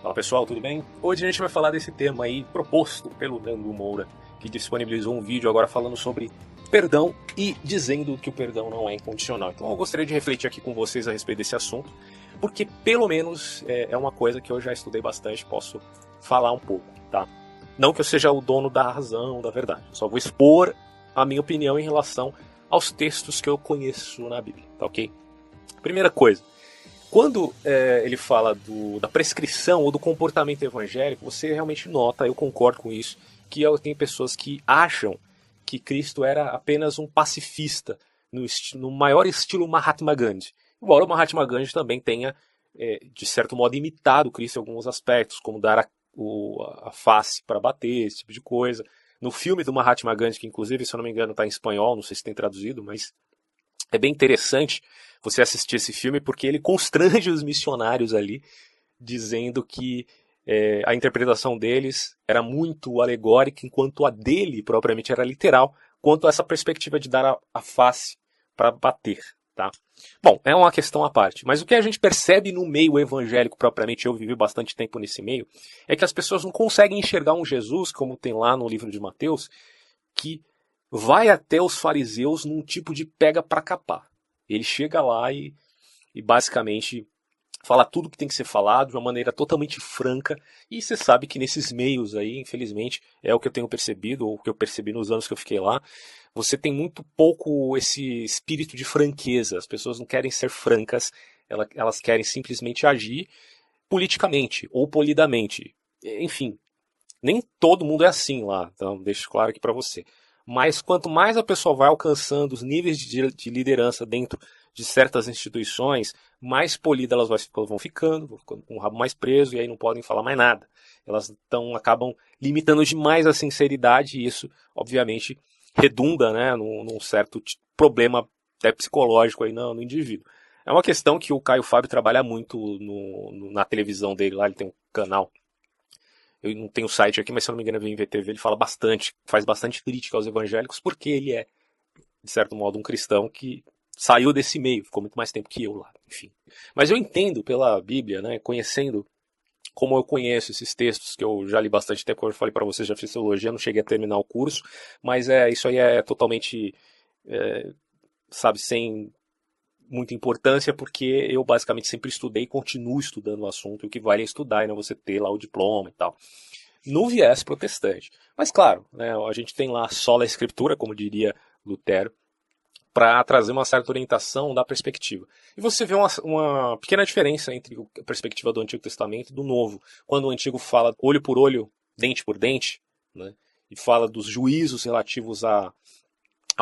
Fala pessoal, tudo bem? Hoje a gente vai falar desse tema aí proposto pelo Nando Moura, que disponibilizou um vídeo agora falando sobre perdão e dizendo que o perdão não é incondicional. Então eu gostaria de refletir aqui com vocês a respeito desse assunto, porque pelo menos é uma coisa que eu já estudei bastante, posso falar um pouco, tá? Não que eu seja o dono da razão, da verdade, só vou expor a minha opinião em relação aos textos que eu conheço na Bíblia, tá ok? Primeira coisa. Quando ele fala da prescrição ou do comportamento evangélico, você realmente nota, eu concordo com isso, que tem pessoas que acham que Cristo era apenas um pacifista, no maior estilo Mahatma Gandhi. Embora o Mahatma Gandhi também tenha, de certo modo, imitado Cristo em alguns aspectos, como dar a face para bater, esse tipo de coisa. No filme do Mahatma Gandhi, que inclusive, se eu não me engano, está em espanhol, não sei se tem traduzido, mas é bem interessante você assistir esse filme porque ele constrange os missionários ali, dizendo que a interpretação deles era muito alegórica, enquanto a dele propriamente era literal, quanto a essa perspectiva de dar a face para bater. Tá? Bom, é uma questão à parte, mas o que a gente percebe no meio evangélico propriamente, eu vivi bastante tempo nesse meio, é que as pessoas não conseguem enxergar um Jesus, como tem lá no livro de Mateus, que vai até os fariseus num tipo de pega para capar. Ele chega lá e basicamente fala tudo que tem que ser falado de uma maneira totalmente franca. E você sabe que nesses meios aí, infelizmente, é o que eu tenho percebido, ou o que eu percebi nos anos que eu fiquei lá, você tem muito pouco esse espírito de franqueza. As pessoas não querem ser francas, elas querem simplesmente agir politicamente ou polidamente. Enfim, nem todo mundo é assim lá, então deixo claro aqui para você. Mas quanto mais a pessoa vai alcançando os níveis de liderança dentro de certas instituições, mais polidas elas vão ficando com o rabo mais preso e aí não podem falar mais nada. Elas acabam limitando demais a sinceridade e isso, obviamente, redunda, né, num certo problema até psicológico aí no indivíduo. É uma questão que o Caio Fábio trabalha muito na televisão dele lá, ele tem um canal. Eu não tenho o site aqui, mas se eu não me engano, é VTV, ele fala bastante, faz bastante crítica aos evangélicos, porque ele é, de certo modo, um cristão que saiu desse meio, ficou muito mais tempo que eu lá, enfim. Mas eu entendo pela Bíblia, né, conhecendo como eu conheço esses textos, que eu já li bastante tempo, como eu falei para vocês, já fiz teologia, não cheguei a terminar o curso, mas isso aí é totalmente, é, sabe, sem muita importância, porque eu basicamente sempre estudei e continuo estudando o assunto, e o que vale é estudar e não você ter lá o diploma e tal no viés protestante. Mas claro, né, a gente tem lá sola escritura, como diria Lutero, para trazer uma certa orientação da perspectiva. E você vê uma pequena diferença entre a perspectiva do Antigo Testamento e do Novo. Quando o Antigo fala olho por olho, dente por dente, né, e fala dos juízos relativos ao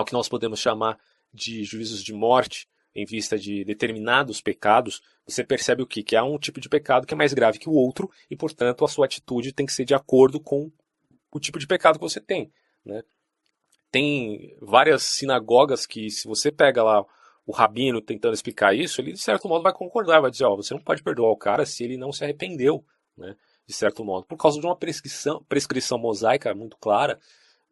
que nós podemos chamar de juízos de morte, em vista de determinados pecados, você percebe o quê? Que há um tipo de pecado que é mais grave que o outro e, portanto, a sua atitude tem que ser de acordo com o tipo de pecado que você tem. Né? Tem várias sinagogas que, se você pega lá o rabino tentando explicar isso, ele de certo modo vai concordar, vai dizer, ó, você não pode perdoar o cara se ele não se arrependeu, né? De certo modo, por causa de uma prescrição mosaica muito clara,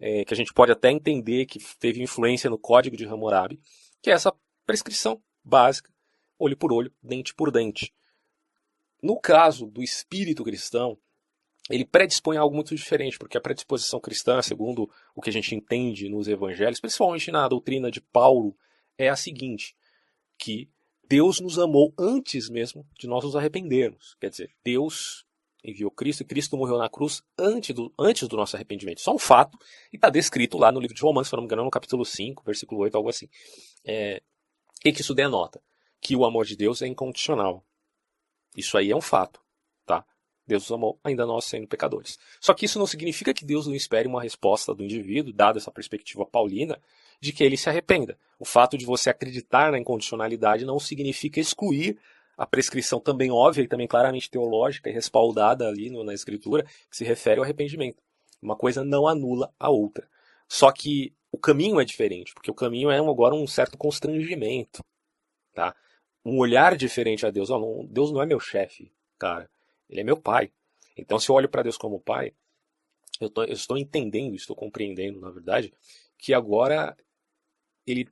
que a gente pode até entender que teve influência no código de Hammurabi, que é essa prescrição básica, olho por olho, dente por dente. No caso do espírito cristão, ele predispõe a algo muito diferente, porque a predisposição cristã, segundo o que a gente entende nos evangelhos, principalmente na doutrina de Paulo, é a seguinte, que Deus nos amou antes mesmo de nós nos arrependermos. Quer dizer, Deus enviou Cristo e Cristo morreu na cruz antes do nosso arrependimento. Só um fato, e está descrito lá no livro de Romanos, se não me engano, no capítulo 5, versículo 8, algo assim. O que isso denota? Que o amor de Deus é incondicional. Isso aí é um fato, tá? Deus nos amou, ainda nós sendo pecadores. Só que isso não significa que Deus não espere uma resposta do indivíduo, dada essa perspectiva paulina, de que ele se arrependa. O fato de você acreditar na incondicionalidade não significa excluir a prescrição também óbvia e também claramente teológica e respaldada ali na Escritura, que se refere ao arrependimento. Uma coisa não anula a outra. Só que o caminho é diferente, porque o caminho é agora um certo constrangimento, tá? Um olhar diferente a Deus. Oh, não, Deus não é meu chefe, cara. Ele é meu pai. Então, se eu olho para Deus como pai, eu estou entendendo, estou compreendendo, na verdade, que agora ele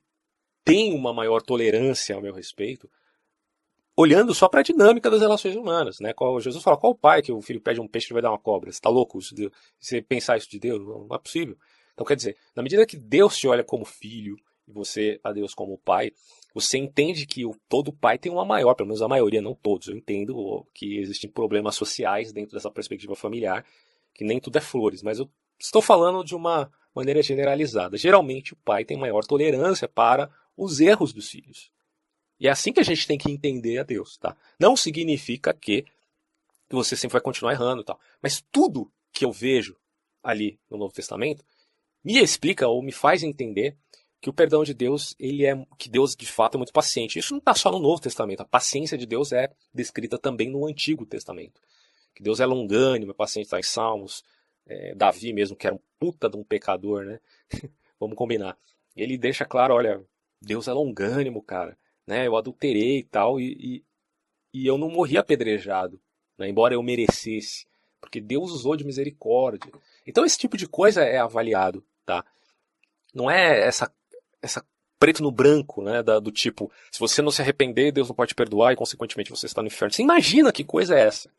tem uma maior tolerância ao meu respeito, olhando só para a dinâmica das relações humanas, né? Jesus fala, qual o pai que o filho pede um peixe e vai dar uma cobra? Você está louco? Você pensar isso de Deus? Não é possível. Então, quer dizer, na medida que Deus te olha como filho e você a Deus como pai, você entende que todo pai tem uma maior, pelo menos a maioria, não todos. Eu entendo que existem problemas sociais dentro dessa perspectiva familiar, que nem tudo é flores, mas eu estou falando de uma maneira generalizada. Geralmente o pai tem maior tolerância para os erros dos filhos. E é assim que a gente tem que entender a Deus, tá? Não significa que você sempre vai continuar errando e tal. Mas tudo que eu vejo ali no Novo Testamento me explica ou me faz entender que o perdão de Deus, que Deus de fato é muito paciente. Isso não está só no Novo Testamento. A paciência de Deus é descrita também no Antigo Testamento. Que Deus é longânimo, é paciente, está em Salmos. Davi mesmo, que era um puta de um pecador, né? Vamos combinar. Ele deixa claro, olha, Deus é longânimo, cara. Né? Eu adulterei e tal, e eu não morri apedrejado, né? Embora eu merecesse. Porque Deus usou de misericórdia. Então esse tipo de coisa é avaliado, tá? Não é essa preto no branco, né? Do tipo, se você não se arrepender, Deus não pode te perdoar e consequentemente você está no inferno. Você imagina que coisa é essa?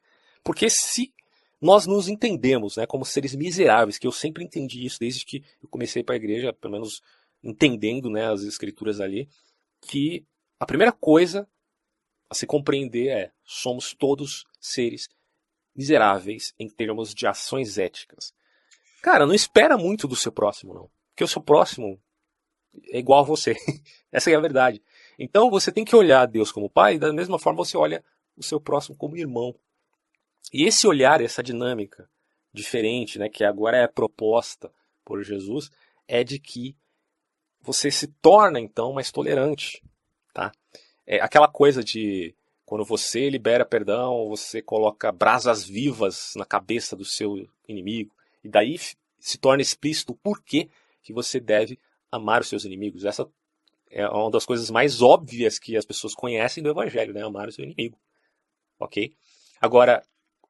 Porque se nós nos entendemos, né, como seres miseráveis, que eu sempre entendi isso desde que eu comecei para a igreja, pelo menos entendendo, né, as escrituras ali, que a primeira coisa a se compreender é: somos todos seres miseráveis em termos de ações éticas. Cara, não espera muito do seu próximo, não. Porque o seu próximo é igual a você. Essa é a verdade. Então você tem que olhar Deus como pai, e da mesma forma você olha o seu próximo como irmão. E esse olhar, essa dinâmica diferente, né, que agora é proposta por Jesus, é de que você se torna, então, mais tolerante. Tá? É aquela coisa de quando você libera perdão, você coloca brasas vivas na cabeça do seu inimigo. E daí se torna explícito o porquê que você deve amar os seus inimigos. Essa é uma das coisas mais óbvias que as pessoas conhecem do Evangelho, né? Amar o seu inimigo. Ok? Agora,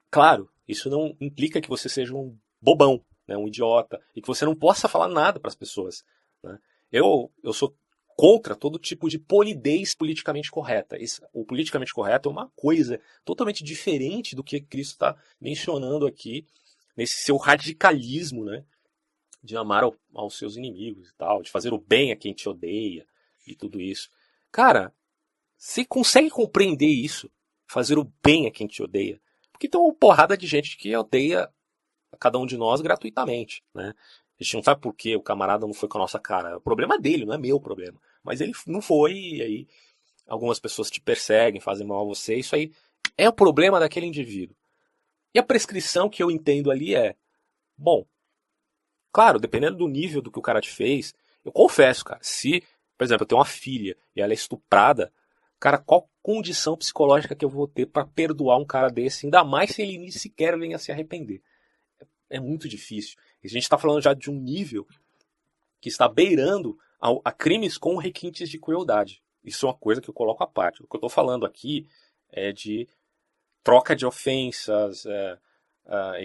claro, isso não implica que você seja um bobão, né? Um idiota, e que você não possa falar nada para as pessoas. Né? Eu sou contra todo tipo de polidez politicamente correta. O politicamente correto é uma coisa totalmente diferente do que Cristo está mencionando aqui, nesse seu radicalismo, né? De amar aos seus inimigos e tal, de fazer o bem a quem te odeia e tudo isso. Cara, você consegue compreender isso? Fazer o bem a quem te odeia? Porque tem uma porrada de gente que odeia a cada um de nós gratuitamente, né? A gente não sabe por que o camarada não foi com a nossa cara. O problema é dele, não é meu problema. Mas ele não foi, e aí algumas pessoas te perseguem, fazem mal a você. Isso aí é o problema daquele indivíduo. E a prescrição que eu entendo ali é: bom, claro, dependendo do nível do que o cara te fez, eu confesso, cara, se, por exemplo, eu tenho uma filha e ela é estuprada, cara, qual condição psicológica que eu vou ter para perdoar um cara desse, ainda mais se ele nem sequer venha se arrepender? É muito difícil. A gente está falando já de um nível que está beirando a crimes com requintes de crueldade. Isso é uma coisa que eu coloco à parte. O que eu estou falando aqui é de troca de ofensas,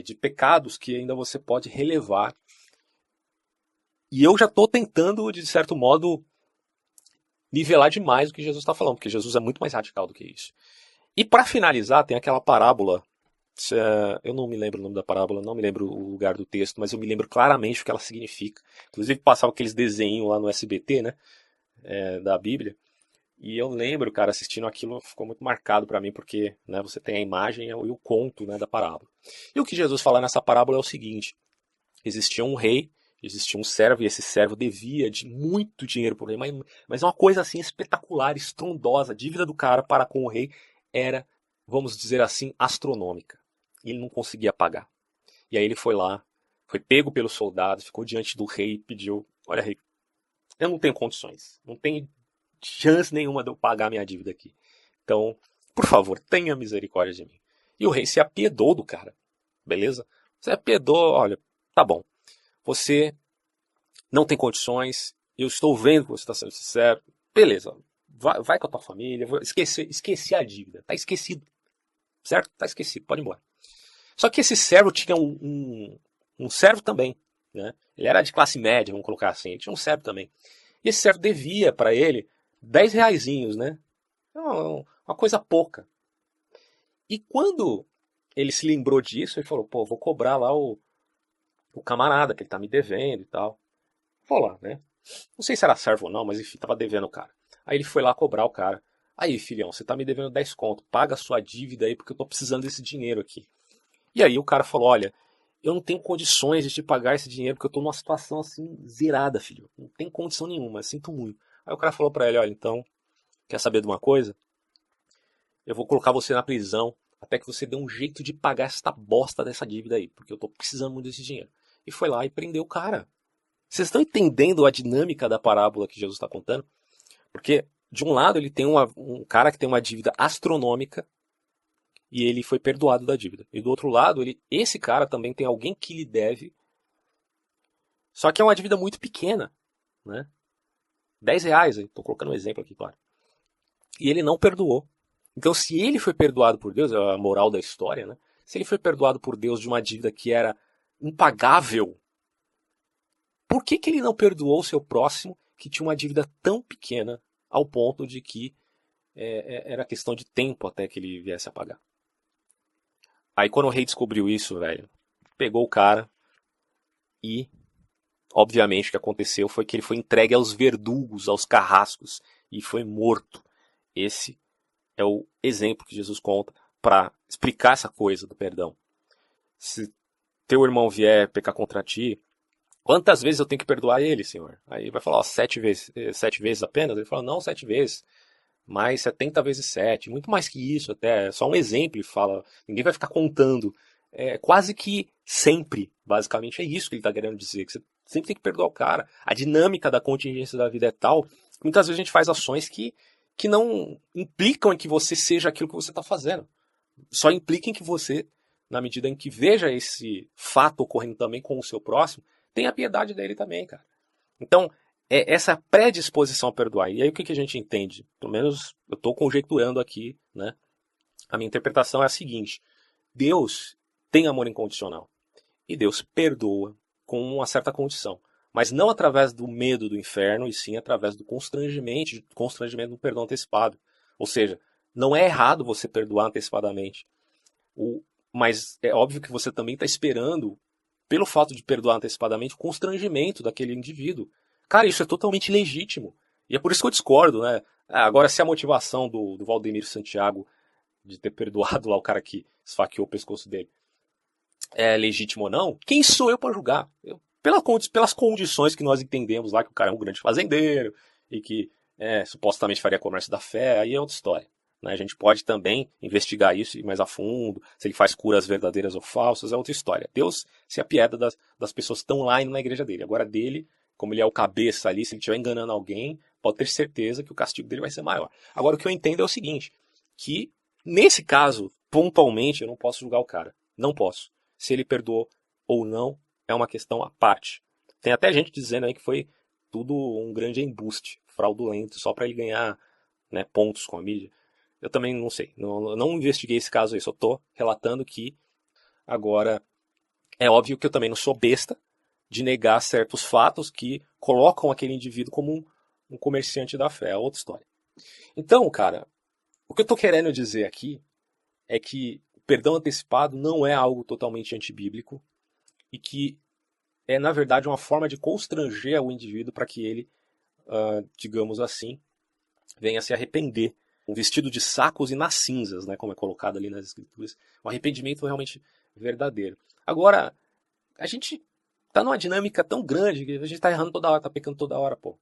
de pecados que ainda você pode relevar. E eu já estou tentando, de certo modo, nivelar demais o que Jesus está falando, porque Jesus é muito mais radical do que isso. E para finalizar, tem aquela parábola. Eu não me lembro o nome da parábola, não me lembro o lugar do texto, mas eu me lembro claramente o que ela significa. Inclusive passava aqueles desenhos lá no SBT, né, da Bíblia. E eu lembro, cara, assistindo aquilo, ficou muito marcado para mim, porque, né, você tem a imagem e o conto, né, da parábola. E o que Jesus fala nessa parábola é o seguinte: existia um rei, existia um servo, e esse servo devia muito dinheiro pro rei, mas uma coisa assim espetacular, estrondosa. A dívida do cara para com o rei era, vamos dizer assim, astronômica. E ele não conseguia pagar. E aí ele foi lá, foi pego pelos soldados, ficou diante do rei e pediu: olha, rei, eu não tenho condições, não tenho chance nenhuma de eu pagar minha dívida aqui. Então, por favor, tenha misericórdia de mim. E o rei se apiedou do cara, beleza? Se apiedou, olha, tá bom, você não tem condições, eu estou vendo que você está sendo sincero, beleza, vai com a tua família, esqueci a dívida, tá esquecido, certo? Tá esquecido, pode ir embora. Só que esse servo tinha um servo também, né? Ele era de classe média, vamos colocar assim, ele tinha um servo também. E esse servo devia para ele 10 reaisinhos, né? Uma coisa pouca. E quando ele se lembrou disso, ele falou, pô, vou cobrar lá o camarada que ele tá me devendo e tal. Vou lá, né? Não sei se era servo ou não, mas enfim, tava devendo o cara. Aí ele foi lá cobrar o cara. Aí, filhão, você tá me devendo 10 conto, paga a sua dívida aí porque eu tô precisando desse dinheiro aqui. E aí o cara falou, olha, eu não tenho condições de te pagar esse dinheiro porque eu tô numa situação assim, zerada, filho. Não tem condição nenhuma, sinto muito. Aí o cara falou pra ele, olha, então, quer saber de uma coisa? Eu vou colocar você na prisão até que você dê um jeito de pagar esta bosta dessa dívida aí, porque eu tô precisando muito desse dinheiro. E foi lá e prendeu o cara. Vocês estão entendendo a dinâmica da parábola que Jesus está contando? Porque, de um lado, ele tem um cara que tem uma dívida astronômica e ele foi perdoado da dívida. E do outro lado, esse cara também tem alguém que lhe deve, só que é uma dívida muito pequena, né? R$ 10, estou colocando um exemplo aqui, claro. E ele não perdoou. Então, se ele foi perdoado por Deus, é a moral da história, né? Se ele foi perdoado por Deus de uma dívida que era impagável, por que ele não perdoou o seu próximo que tinha uma dívida tão pequena ao ponto de que era questão de tempo até que ele viesse a pagar? Aí quando o rei descobriu isso, velho, pegou o cara e, obviamente, o que aconteceu foi que ele foi entregue aos verdugos, aos carrascos, e foi morto. Esse é o exemplo que Jesus conta para explicar essa coisa do perdão. Se teu irmão vier pecar contra ti, quantas vezes eu tenho que perdoar ele, Senhor? Aí vai falar, ó, 7 vezes apenas? Ele fala, não, 7 vezes. Mais 70 vezes 7, muito mais que isso até. É só um exemplo, ele fala. Ninguém vai ficar contando. É quase que sempre, basicamente, é isso que ele está querendo dizer. Que você sempre tem que perdoar o cara. A dinâmica da contingência da vida é tal que muitas vezes a gente faz ações que não implicam em que você seja aquilo que você está fazendo. Só implicam em que você, na medida em que veja esse fato ocorrendo também com o seu próximo, tenha piedade dele também, cara. Então, é essa predisposição a perdoar. E aí o que a gente entende? Pelo menos eu estou conjecturando aqui, né? A minha interpretação é a seguinte: Deus tem amor incondicional. E Deus perdoa com uma certa condição. Mas não através do medo do inferno, e sim através do constrangimento do perdão antecipado. Ou seja, não é errado você perdoar antecipadamente. Mas é óbvio que você também está esperando, pelo fato de perdoar antecipadamente, o constrangimento daquele indivíduo. Cara, isso é totalmente legítimo. E é por isso que eu discordo, né? Agora, se a motivação do Valdemiro Santiago de ter perdoado lá o cara que esfaqueou o pescoço dele é legítimo ou não, quem sou eu para julgar? Pelas condições que nós entendemos lá, que o cara é um grande fazendeiro e que supostamente faria comércio da fé, aí é outra história. Né? A gente pode também investigar isso mais a fundo, se ele faz curas verdadeiras ou falsas, é outra história. Deus se apieda das pessoas que estão lá indo na igreja dele. Agora dele, como ele é o cabeça ali, se ele estiver enganando alguém, pode ter certeza que o castigo dele vai ser maior. Agora o que eu entendo é o seguinte, que nesse caso, pontualmente, eu não posso julgar o cara. Não posso. Se ele perdoou ou não, é uma questão à parte. Tem até gente dizendo aí que foi tudo um grande embuste fraudulento, só para ele ganhar, né, pontos com a mídia. Eu também não sei, não investiguei esse caso aí, só estou relatando que agora é óbvio que eu também não sou besta de negar certos fatos que colocam aquele indivíduo como um comerciante da fé, é outra história. Então, cara, o que eu estou querendo dizer aqui é que o perdão antecipado não é algo totalmente antibíblico e que é, na verdade, uma forma de constranger o indivíduo para que ele, digamos assim, venha se arrepender. Um vestido de sacos e nas cinzas, né, como é colocado ali nas escrituras. Um arrependimento realmente verdadeiro. Agora, a gente tá numa dinâmica tão grande que a gente tá errando toda hora, tá pecando toda hora, pô.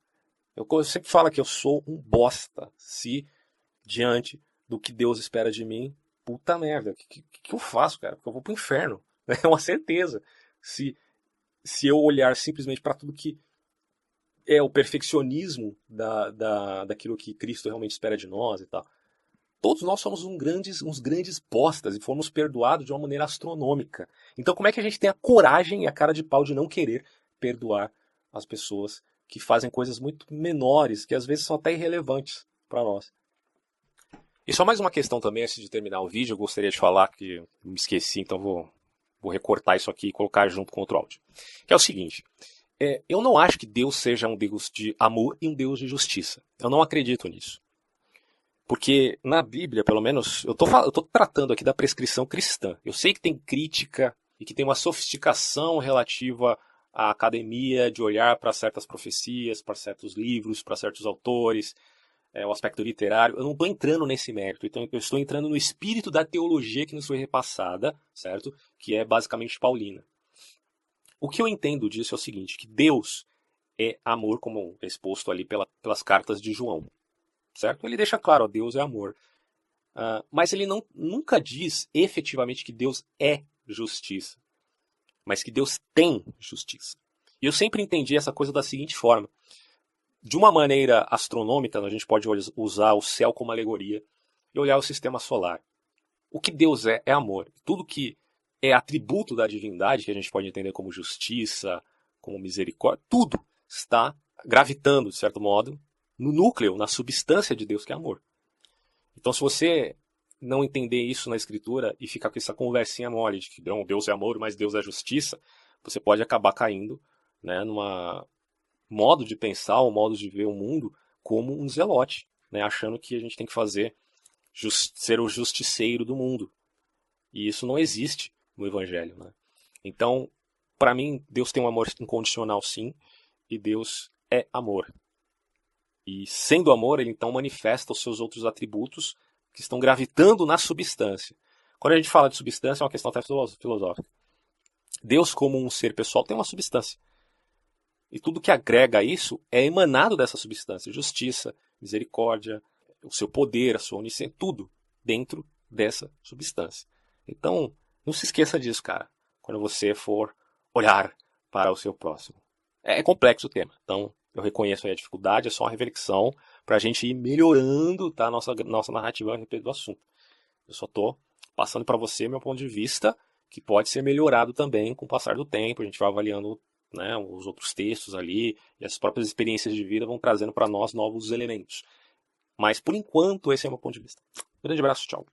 Eu sempre falo que eu sou um bosta se, diante do que Deus espera de mim, puta merda, o que eu faço, cara? Porque eu vou pro inferno. É uma certeza. Se eu olhar simplesmente para tudo que é o perfeccionismo daquilo que Cristo realmente espera de nós e tal. Todos nós somos uns grandes postas e fomos perdoados de uma maneira astronômica. Então como é que a gente tem a coragem e a cara de pau de não querer perdoar as pessoas que fazem coisas muito menores, que às vezes são até irrelevantes para nós? E só mais uma questão também, antes de terminar o vídeo, eu gostaria de falar, que eu me esqueci, então vou recortar isso aqui e colocar junto com outro áudio. Que é o seguinte, eu não acho que Deus seja um Deus de amor e um Deus de justiça. Eu não acredito nisso. Porque na Bíblia, pelo menos, eu tô tratando aqui da prescrição cristã. Eu sei que tem crítica e que tem uma sofisticação relativa à academia de olhar para certas profecias, para certos livros, para certos autores, o aspecto literário. Eu não estou entrando nesse mérito, então eu estou entrando no espírito da teologia que nos foi repassada, certo? Que é basicamente paulina. O que eu entendo disso é o seguinte, que Deus é amor, como é exposto ali pelas cartas de João, certo? Ele deixa claro, ó, Deus é amor. Mas ele nunca diz efetivamente que Deus é justiça, mas que Deus tem justiça. E eu sempre entendi essa coisa da seguinte forma. De uma maneira astronômica, a gente pode usar o céu como alegoria e olhar o sistema solar. O que Deus é amor. Tudo que é atributo da divindade, que a gente pode entender como justiça, como misericórdia, tudo está gravitando, de certo modo, no núcleo, na substância de Deus, que é amor. Então, se você não entender isso na escritura e ficar com essa conversinha mole de que não, Deus é amor, mas Deus é justiça, você pode acabar caindo, né, numa modo de pensar, um modo de ver o mundo como um zelote, né, achando que a gente tem que ser o justiceiro do mundo. E isso não existe no Evangelho. Né? Então, para mim, Deus tem um amor incondicional, sim, e Deus é amor. E sendo amor, ele então manifesta os seus outros atributos que estão gravitando na substância. Quando a gente fala de substância, é uma questão até filosófica. Deus, como um ser pessoal, tem uma substância. E tudo que agrega a isso é emanado dessa substância. Justiça, misericórdia, o seu poder, a sua onisciência, tudo dentro dessa substância. Então, não se esqueça disso, cara, quando você for olhar para o seu próximo. É complexo o tema, então eu reconheço aí a dificuldade, é só uma reflexão para a gente ir melhorando, tá, a nossa narrativa a respeito do assunto. Eu só estou passando para você meu ponto de vista, que pode ser melhorado também com o passar do tempo, a gente vai avaliando, né, os outros textos ali, e as próprias experiências de vida vão trazendo para nós novos elementos. Mas, por enquanto, esse é o meu ponto de vista. Grande abraço, tchau.